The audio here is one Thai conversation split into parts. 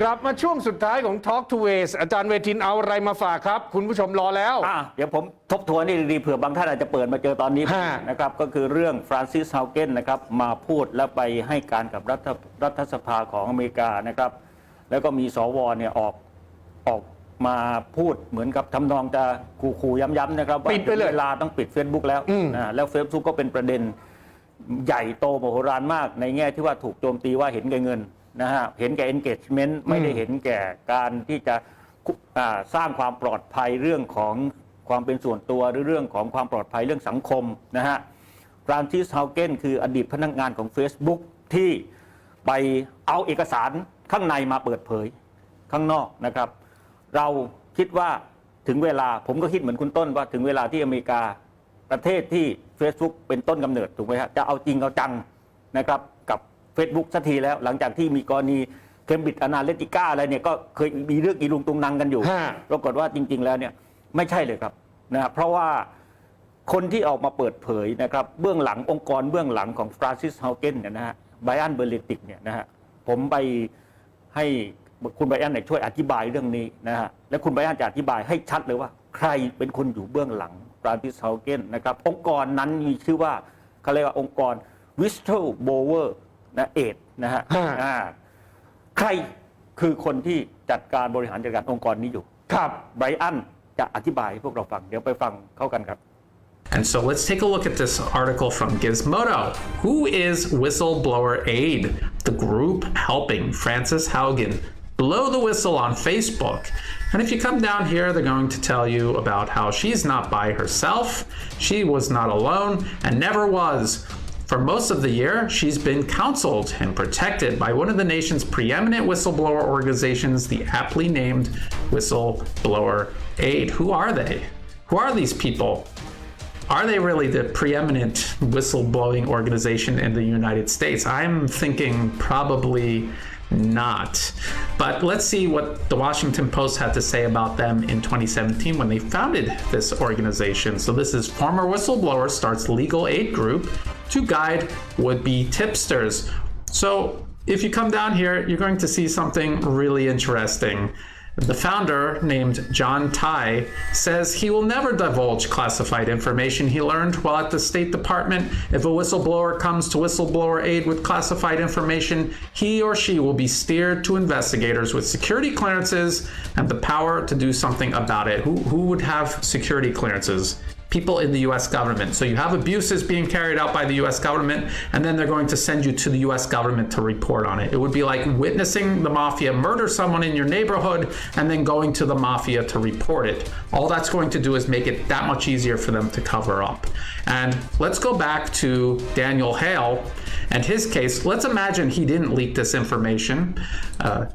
กลับมาช่วงสุดท้ายของ Talk to Ways อาจารย์เวทินเอาอะไรมาฝากครับคุณผู้ชมรอแล้วเดี๋ยวผมทบทวนนี่ดีๆเผื่อบางท่านอาจจะเปิดมาเจอตอนนี้นะครับก็คือเรื่องฟรานซิสฮาวเกนนะครับมาพูดแล้วไปให้การกับรัฐสภาของอเมริกานะครับแล้วก็มีสวเนี่ยออกมาพูดเหมือนกับทำนองจะขู่ย้ำๆนะครับว่าเวลาต้องปิด Facebook แล้วแล้ว Facebook ก็เป็นประเด็นใหญ่โตมโหฬารมากในแง่ที่ว่าถูกโจมตีว่าเห็นแก่เงินนะฮะเห็นแก่ engagement ไม่ได้เห็นแก่การที่จะสร้างความปลอดภัยเรื่องของความเป็นส่วนตัวหรือเรื่องของความปลอดภัยเรื่องสังคมนะฮะฟรานซิสฮาวเกนคืออดีตพนักงานของ Facebook ที่ไปเอาเอกสารข้างในมาเปิดเผยข้างนอกนะครับเราคิดว่าถึงเวลาผมก็คิดเหมือนคุณต้นว่าถึงเวลาที่อเมริกาประเทศที่ Facebook เป็นต้นกำเนิดถูกไหมครับจะเอาจริงเอาจังนะครับกับ Facebook สักทีแล้วหลังจากที่มีกรณีCambridge Analytica อะไรเนี่ยก็เคยมีเรื่องอีลุงตุงนังกันอยู่ปรากฏว่าจริงๆแล้วเนี่ยไม่ใช่เลยครับนะเพราะว่าคนที่ออกมาเปิดเผยนะครับเบื้องหลังองค์กรเบื้องหลังของฟรานซิสฮาวเกนเนี่ยนะฮะไบรอันเบอร์เลติกเนี่ยนะฮะผมไปให้คุณไบรอันเนี่ยช่วยอธิบายเรื่องนี้นะฮะและคุณไบรอันจะอธิบายให้ชัดเลยว่าใครเป็นคนอยู่เบื้องหลังฟรานซิสฮาวเกนนะครับองค์กรนั้นมีชื่อว่าเขาเรียกว่าองค์กร whistleblower นะเอดนะฮะใครคือคนที่จัดการบริหารจัดการองค์กรนี้อยู่ครับไบรอันจะอธิบายให้พวกเราฟังเดี๋ยวไปฟังเข้ากันครับ And so let's take a look at this article from Gizmodo. Who is Whistleblower Aid, the group helping Frances Haugen blow the whistle on Facebook? And if you come down here, they're going to tell you about how she's not by herself, she was not alone, and never was. For most of the year, she's been counseled and protected by one of the nation's preeminent whistleblower organizations, the aptly named Whistleblower Aid. Who are they? Who are these people? Are they really the preeminent whistleblowing organization in the United States? I'm thinking probably not. But let's see what the Washington Post had to say about them in 2017 when they founded this organization. So this is former whistleblower starts legal aid group to guide would-be tipsters. So if you come down here, you're going to see something really interesting. The founder, named John Tai, says he will never divulge classified information he learned while at the State Department. If a whistleblower comes to Whistleblower Aid with classified information, he or she will be steered to investigators with security clearances and the power to do something about it. Who would have security clearances? People in the US government. So you have abuses being carried out by the US government, and then they're going to send you to the US government to report on it. It would be like witnessing the mafia murder someone in your neighborhood and then going to the mafia to report it. All that's going to do is make it that much easier for them to cover up. And let's go back to Daniel Hale and his case. Let's imagine he didn't leak this information.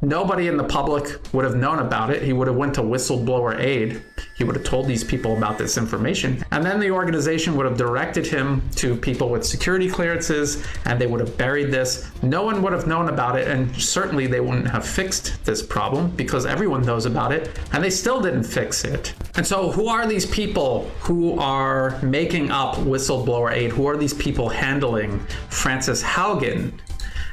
Nobody in the public would have known about it. He would have went to Whistleblower Aid. He would have told these people about this information. And then the organization would have directed him to people with security clearances, and they would have buried this. No one would have known about it, and certainly they wouldn't have fixed this problem because everyone knows about it, and they still didn't fix it. And so who are these people who are making up Whistleblower Aid? Who are these people handling Frances Haugen?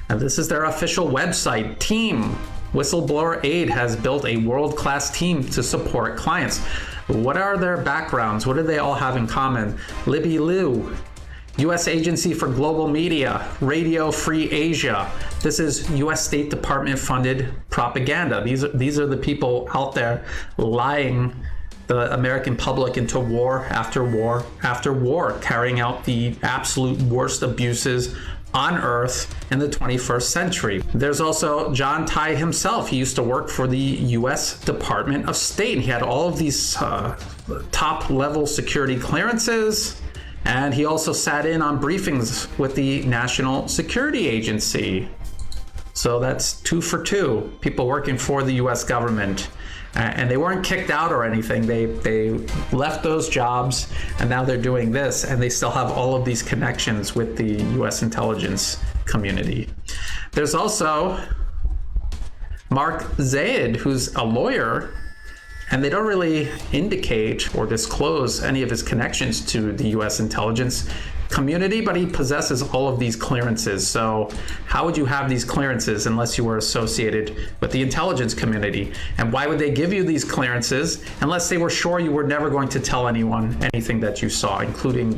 And this is their official website, Team. Whistleblower Aid has built a world-class team to support clients. What are their backgrounds? What do they all have in common? Libby Liu, U.S. Agency for Global Media, Radio Free Asia. This is U.S. State Department funded propaganda. These are the people out there lying the American public into war after war after war, carrying out the absolute worst abuses on Earth in the 21st century. There's also John Tai himself. He used to work for the US Department of State. He had all of these top level security clearances, and he also sat in on briefings with the National Security Agency. So that's 2 for 2 people working for the US government. And they weren't kicked out or anything. They left those jobs, and now they're doing this, and they still have all of these connections with the US intelligence community. There's also Mark Zaid, who's a lawyer, and they don't really indicate or disclose any of his connections to the US intelligence community, but he possesses all of these clearances. So how would you have these clearances unless you were associated with the intelligence community? And why would they give you these clearances unless they were sure you were never going to tell anyone anything that you saw, including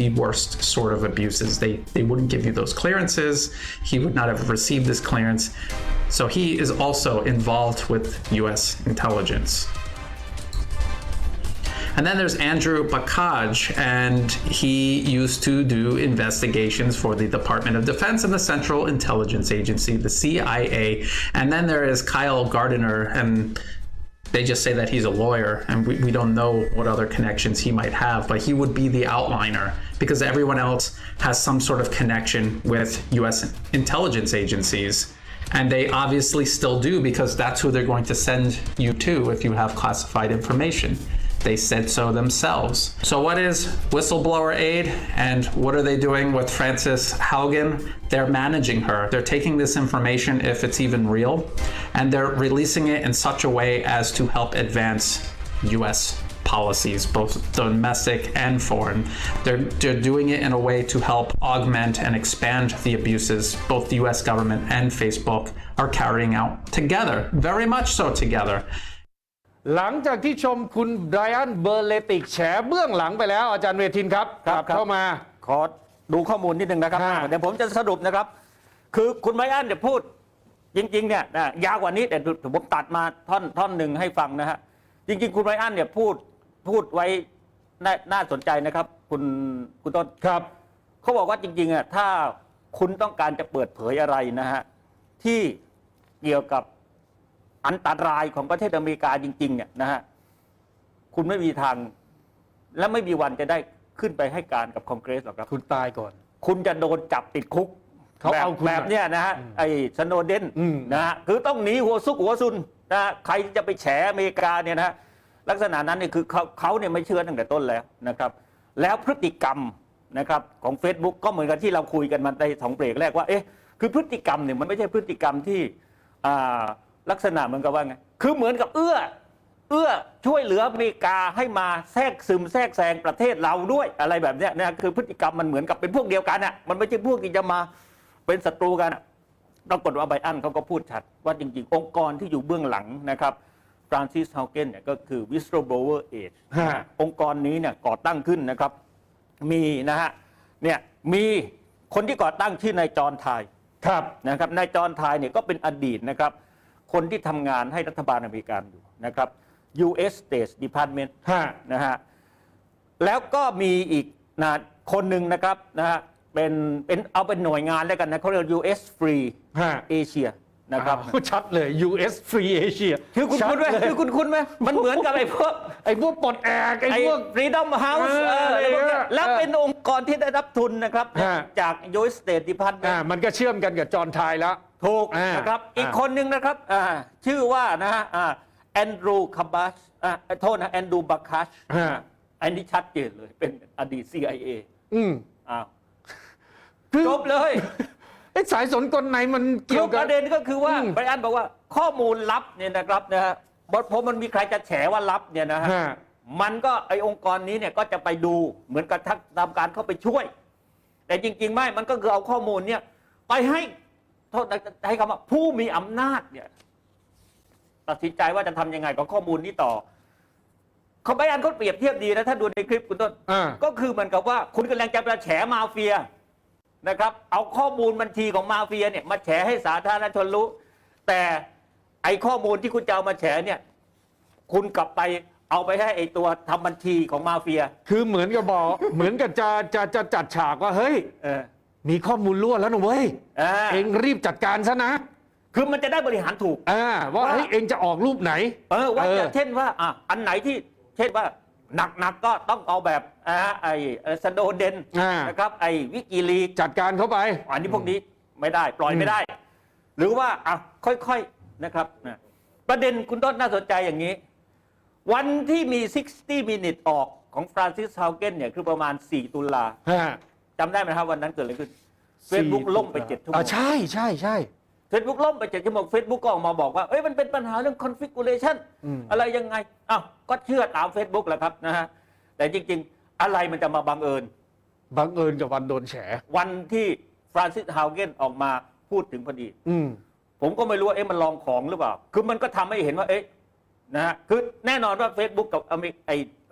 the worst sort of abuses? They wouldn't give you those clearances. He would not have received this clearance. So he is also involved with US intelligence. And then there's Andrew Bakaj, and he used to do investigations for the Department of Defense and the Central Intelligence Agency, the CIA. And then there is Kyle Gardiner, and they just say that he's a lawyer, and we don't know what other connections he might have, but he would be the outliner because everyone else has some sort of connection with US intelligence agencies. And they obviously still do because that's who they're going to send you to if you have classified information. They said so themselves. So what is whistleblower aid and what are they doing with Frances Haugen? They're managing her. They're taking this information, if it's even real, and they're releasing it in such a way as to help advance US policies, both domestic and foreign. They're doing it in a way to help augment and expand the abuses both the US government and Facebook are carrying out together, very much so together. หลังจากที่ชมคุณไบรอันเบอร์เลติกแฉเบื้องหลังไปแล้วอาจารย์เวทินครับกลับเข้ามาขอดูข้อมูลนิดนึงนะครับเดี๋ยวผมจะสรุปนะครับคือคุณไบรอันเนี่ยพูดจริงๆเนี่ยยาวกว่านี้แต่ผมตัดมาท่อนหนึ่งให้ฟังนะฮะจริงๆคุณไบรอันเนี่ยพูดไว้น่าสนใจนะครับคุณต้นครับเขาบอกว่าจริงๆอ่ะถ้าคุณต้องการจะเปิดเผยอะไรนะฮะที่เกี่ยวกับอันตรายของประเทศอเมริกาจริงๆเนี่ยนะฮะคุณไม่มีทางและไม่มีวันจะได้ขึ้นไปให้การกับคอนเกรสหรอกครับคุณตายก่อนคุณจะโดนจับติดคุกเขาเอาคุณแบบเนี้ยนะฮะไอ้สโนเดนนะฮะคือต้องหนีหัวซุกหัวซุนนะใครจะไปแฉอเมริกาเนี่ยนะลักษณะนั้นเนี่ยคือเขาเนี่ยไม่เชื่อตั้งแต่ต้นแล้วนะครับแล้วพฤติกรรมนะครับของ Facebook ก็เหมือนกันที่เราคุยกันมาใน2 เบรกแรกว่าเอ๊ะคือพฤติกรรมเนี่ยมันไม่ใช่พฤติกรรมที่ลักษณะเหมือนกับว่าไงคือเหมือนกับเอื้อช่วยเหลืออเมริกาให้มาแทรกซึมแทรกแซงประเทศเราด้วยอะไรแบบนี้นะคือพฤติกรรมมันเหมือนกับเป็นพวกเดียวกันอ่ะมันไม่ใช่พวกที่จะมาเป็นศัตรูกันปรากฏว่าไบรอันเขาก็พูดชัดว่าจริงๆองค์กรที่อยู่เบื้องหลังนะครับฟรานซิส ฮาวเกนเนี่ยก็คือ whistleblower aid องค์กรนี้เนี่ยก่อตั้งขึ้นนะครับมีนะฮะเนี่ยมีคนที่ก่อตั้งชื่อนายจอห์นไทน์นะครับนายจอห์นไทน์เนี่ยก็เป็นอดีตนะครับคนที่ทำงานให้รัฐบาลอเมริกันอยู่นะครับ U.S. State Department นะฮะแล้วก็มีอีกนะคนหนึ่งนะครับนะฮะเป็นเอาเป็นหน่วยงานแล้วกันนะเขาเรียก U.S. Free Asia นะครับชัดเลย U.S. Free Asia คือคุณไหมคือคุณไหมมันเหมือนกับไอ้พวกปลดแอกไอ้พวก Freedom House อะไรพวกนี้แล้วเป็นองค์กรที่ได้รับทุนนะครับจาก U.S. State Department มันก็เชื่อมกันกับจอห์นไทน์แล้วถูกนะครับอีกคนหนึ่งนะครับชื่อว่านะฮะแอนดรูคาบัชโทษนะแอนดรูบัคคัชอันนี้ชัดเจนเลยเป็นอดีต CIA จบเลยสายสนกลไหนมันเกี่ยวกับประเด็นก็คือว่าไบรอันบอกว่าข้อมูลลับเนี่ยนะครับนะฮะพอมันมีใครจะแฉว่าลับเนี่ยนะฮะมันก็ไอองค์กรนี้เนี่ยก็จะไปดูเหมือนกับทำการเข้าไปช่วยแต่จริงๆไม่มันก็คือเอาข้อมูลเนี่ยไปให้คำว่าผู้มีอำนาจเนี่ยตัดสินใจว่าจะทำยังไงกับข้อมูลนี้ต่อเขาไบรอันเขาเปรียบเทียบดีนะถ้าดูในคลิปคุณต้นก็คือเหมือนกับว่าคุณกำลังจะแฉมาเฟียนะครับเอาข้อมูลบัญชีของมาเฟียเนี่ยมาแฉให้สาธารณชนรู้แต่ไอข้อมูลที่คุณจะเอามาแฉเนี่ยคุณกลับไปเอาไปให้ไอตัวทำบัญชีของมาเฟียคือเหมือนกับบอกเหมือนกับจะจัดฉากว่าเฮ้ยมีข้อมูลรั่วแล้วนะเว้ยเองรีบจัดการซะนะคือมันจะได้บริหารถูกว่าเฮ้ยเองจะออกรูปไหนว่าเช่นว่าอันไหนที่เช่นว่าหนักก็ต้องเอาแบบไอ้สโนเดนนะครับไอ้วิกิลีกจัดการเข้าไปอันนี้พวกนี้ไม่ได้ปล่อยไม่ได้หรือว่าค่อยๆนะครับประเด็นคุณต้นน่าสนใจอย่างนี้วันที่มี60 minutes ออกของฟรานซิส ฮาวเกนเนี่ยคือประมาณ4 ตุลาจำได้ไหมครับวันนั้นเกิดอะไรขึ้น Facebook ล่มไป7 ชั่วโมงใช่Facebook ล่มไป7 ชั่วโมง Facebook ก็ออกมาบอกว่ามันเป็นปัญหาเรื่อง configuration อะไรยังไงก็เชื่อตาม Facebook แหละครับนะฮะแต่จริงๆอะไรมันจะมาบังเอิญ บังเอิญกับวันโดนแฉวันที่ฟรานซิส ฮาวเกนออกมาพูดถึงพอดีผมก็ไม่รู้ว่ามันลองของหรือเปล่าคือมันก็ทำให้เห็นว่านะฮะคือแน่นอนว่า Facebook กับ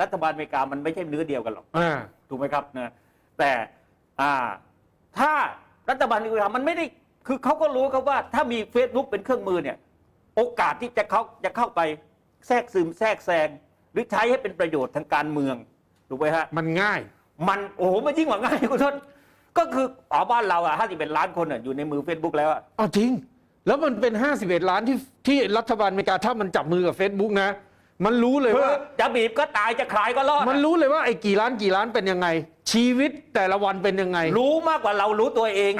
รัฐบาลอเมริกามันไม่ใช่เนื้อเดียวกันหรอกถูกไหมครับนะแต่ถ้ารัฐบาลอเมริกามันไม่ได้คือเขาก็รู้ครับว่าถ้ามี Facebook เป็นเครื่องมือเนี่ยโอกาสที่จะเข้าไปแทรกซึมแทรกแซงหรือใช้ให้เป็นประโยชน์ทางการเมืองถูกไหมฮะมันง่ายมันโอ้โหมันยิ่งกว่าง่ายคุณทศก็คือบ้านเรา51 ล้านคนอยู่ในมือ Facebook แล้วจริงแล้วมันเป็น51 ล้านที่รัฐบาลอเมริกาถ้ามันจับมือกับ Facebook นะมันรู้เลยว่าจะบีบก็ตายจะคลายก็รอดมันรู้เลยว่าไอ้กี่ล้านเป็นยังไงชีวิตแต่ละวันเป็นยังไงรู้มากกว่าเรารู้ตัวเอง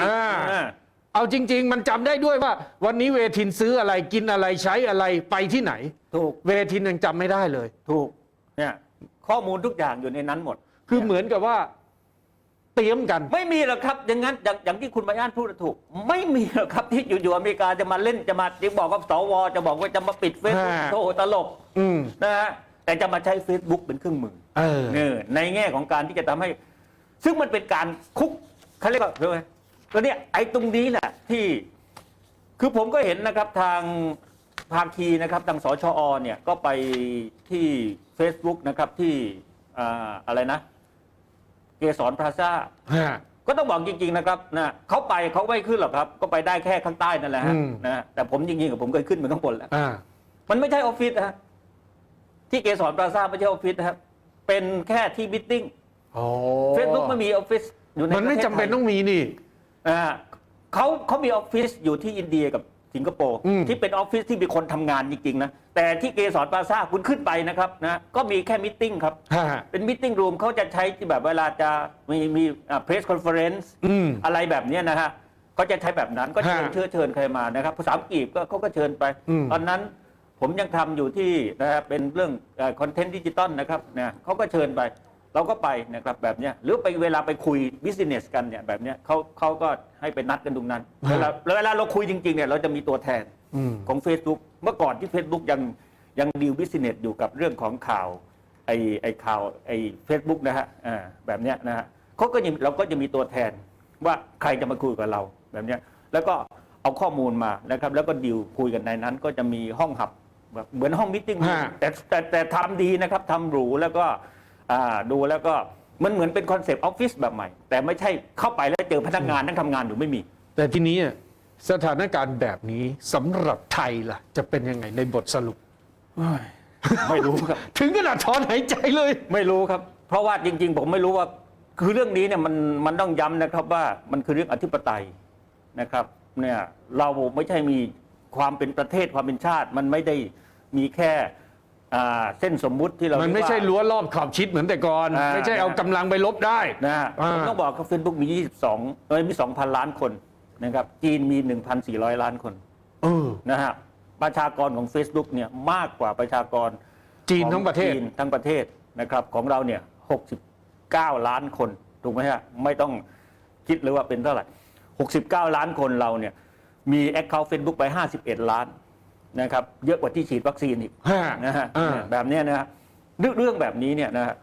เอาจริงๆมันจำได้ด้วยว่าวันนี้เวทินซื้ออะไรกินอะไรใช้อะไรไปที่ไหนถูกเวทินยังจำไม่ได้เลยถูกเนี่ยข้อมูลทุกอย่างอยู่ในนั้นหมดคือเหมือนกับว่าเตรียมกันไม่มีหรอกครับอย่างนั้นอย่างที่คุณมาย่านพูดถูกไม่มีหรอกครับที่อยู่ๆอเมริกาจะมาเล่นจะมาบอกกับสวจะบอกว่าจะมาปิดเฟซบุ๊กโธ่ตลกนะฮะแต่จะมาใช้ Facebook เป็นเครื่องมือในแง่ของการที่จะทำให้ซึ่งมันเป็นการคุกเขาเรียกว่าแล้วเนี่ยไอ้ตรงนี้แหละที่คือผมก็เห็นนะครับทางภาคีนะครับทางสชอเนี่ยก็ไปที่ Facebook นะครับที่อะไรนะเกสรพลาซ่าก็ต้องบอกจริงๆนะครับนะเขาไม่ขึ้นหรอกครับก็ไปได้แค่ข้างใต้นั่นแหละฮะนะแต่ผมจริงๆกับผมเคยขึ้นไปข้างบนแล้วมันไม่ใช่ออฟฟิศนะที่เกสรพลาซ่าไม่ใช่ออฟฟิศนะครับเป็นแค่ที่มิทติ้งเฟซบุ๊กไม่มีออฟฟิศอยู่ในมันไม่จำเป็นต้องมีนี่เขามีออฟฟิศอยู่ที่อินเดียกับสิงคโปร์ที่เป็นออฟฟิศที่มีคนทำงานจริงๆนะแต่ที่เกสรพลาซ่าคุณขึ้นไปนะครับนะก็มีแค่มิทติ้งครับเป็นมิทติ้งรูมเขาจะใช้ที่แบบเวลาจะมีเพรสคอนเฟอเรนซ์อะไรแบบนี้นะฮะก็จะใช้แบบนั้นก็เชิญใครมานะครับภาษาอังกฤษก็เขาก็เชิญไปตอนนั้นผมยังทำอยู่ที่นะครับเป็นเรื่องคอนเทนต์ดิจิตอลนะครับเนี่ยเขาก็เชิญไปเราก็ไปนะครับแบบนี้หรือไปเวลาไปคุยบิสเนสกันเนี่ยแบบนี้เขาก็ให้ไปนัดกันตรงนั้นเวลาเราคุยจริงๆเนี่ยเราจะมีตัวแทนของ Facebook เมื่อก่อนที่ Facebook ยังดีลบิสเนสอยู่กับเรื่องของข่าวข่าวFacebook นะฮะแบบนี้นะฮะเราก็จะมีตัวแทนว่าใครจะมาคุยกับเราแบบนี้แล้วก็เอาข้อมูลมานะครับแล้วก็ดีลคุยกันในนั้นก็จะมีห้องหับแบบเหมือนห้องมิทติ้งแต่ทำดีนะครับทำหรูแล้วก็ดูแล้วก็มันเหมือนเป็นคอนเซปต์ออฟฟิศแบบใหม่แต่ไม่ใช่เข้าไปแล้วเจอพนักงานนั่งทำงานอยู่ไม่มีแต่ทีนี้สถานการณ์แบบนี้สำหรับไทยล่ะจะเป็นยังไงในบทสรุปไม่รู้ครับถึงขนาดถอนหายใจเลยไม่รู้ครับเพราะว่าจริงๆผมไม่รู้ว่าคือเรื่องนี้เนี่ยมันต้องย้ำนะครับว่ามันคือเรื่องอธิปไตยนะครับเนี่ยเราไม่ใช่มีความเป็นประเทศความเป็นชาติมันไม่ได้มีแค่เส้นสมมุติที่เรามันไม่ใช่รั้วรอบขอบชิดเหมือนแต่ก่อนไม่ใช่เอากำลังไปลบได้นะผมต้องบอกว่าเฟซบุ๊กมีมี 2,000 ล้านคนนะครับจีนมี 1,400 ล้านคนนะฮะประชากรของ Facebook เนี่ยมากกว่าประชากรจีนทั้งประเทศนะครับของเราเนี่ย69 ล้านคนถูกไหมฮะไม่ต้องคิดเลยว่าเป็นเท่าไหร่69 ล้านคนเราเนี่ยมี Account Facebook ไป51 ล้านนะครับเยอะกว่าที่ฉีดวัคซีนอีกนะฮะแบบนี้นะเรื่องแบบนี้เนี่ยนะ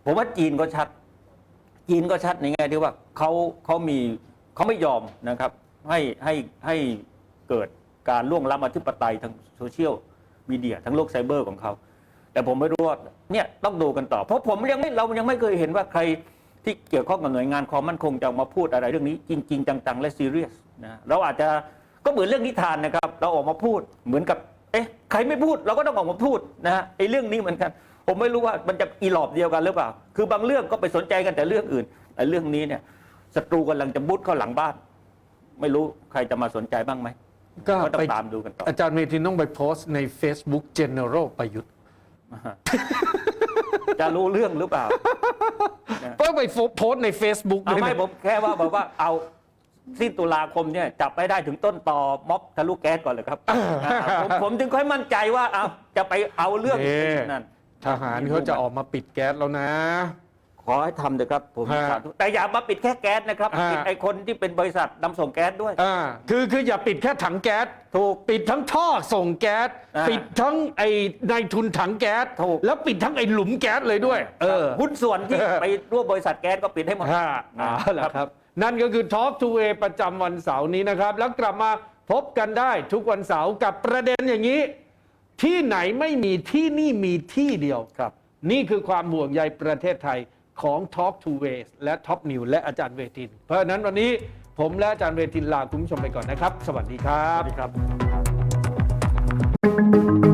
ผมว่าจีนก็ชัดในแง่ที่ว่าเขาไม่ยอมนะครับให้เกิดการล่วงล้ำอธิปไตยทางโซเชียลมีเดียทั้งโลกไซเบอร์ของเขาแต่ผมไม่รู้ว่าเนี่ยต้องดูกันต่อเพราะเรายังไม่เคยเห็นว่าใครที่เกี่ยวข้องกับหน่วยงานความมั่นคงจะมาพูดอะไรเรื่องนี้จริงๆจังๆและซีเรียสนะเราอาจจะก็เหมือนเรื่องนิทานนะครับเราออกมาพูดเหมือนกับใครไม่พูดเราก็ต้องออกมาพูดนะฮะเรื่องนี้เหมือนกันผมไม่รู้ว่ามันจะอีหลอบเดียวกันหรือเปล่าคือบางเรื่องก็ไปสนใจกันแต่เรื่องอื่นแต่เรื่องนี้เนี่ยศัตรูกำลังจะมุดเข้าหลังบ้านไม่รู้ใครจะมาสนใจบ้างไหมก็ต้องตามดูกันต่ออาจารย์เมธินต้องไปโพสต์ใน Facebook General ประยุทธ์จะรู้เรื่องหรือเปล่าก็ไปโพสต์ใน Facebook ไม่ผมแค่ว่าบอกว่าเอาสิ้นตุลาคมเนี่ยจับไปได้ถึงต้นตอม็อบทะลุแก๊สก่อนเลยครับผมจึงค่อยมั่นใจว่าจะไปเอาเรื่องนั้นทหารเขาจะออกมาปิดแก๊สแล้วนะ ขอให้ทำเถอะครับผมสาธุแต่อย่ามาปิดแค่แก๊สนะครับปิดไอ้คนที่เป็นบริษัทนำส่งแก๊สด้วยคืออย่าปิดแค่ถังแก๊สถูกปิดทั้งท่อส่งแก๊สปิดทั้งไอ้นายทุนถังแก๊สแล้วปิดทั้งไอ้หลุมแก๊สเลยด้วยหุ้นส่วนที่ไปร่วมบริษัทแก๊สก็ปิดให้หมดครับนั่นก็คือ Talk to A ประจำวันเสาร์นี้นะครับแล้วกลับมาพบกันได้ทุกวันเสาร์กับประเด็นอย่างนี้ที่ไหนไม่มีที่นี่มีที่เดียวครับนี่คือความห่วงใยประเทศไทยของ Talk to A และ Top News และอาจารย์เวทินเพราะฉะนั้นวันนี้ผมและอาจารย์เวทินลาคุณผู้ชมไปก่อนนะครับสวัสดีครับ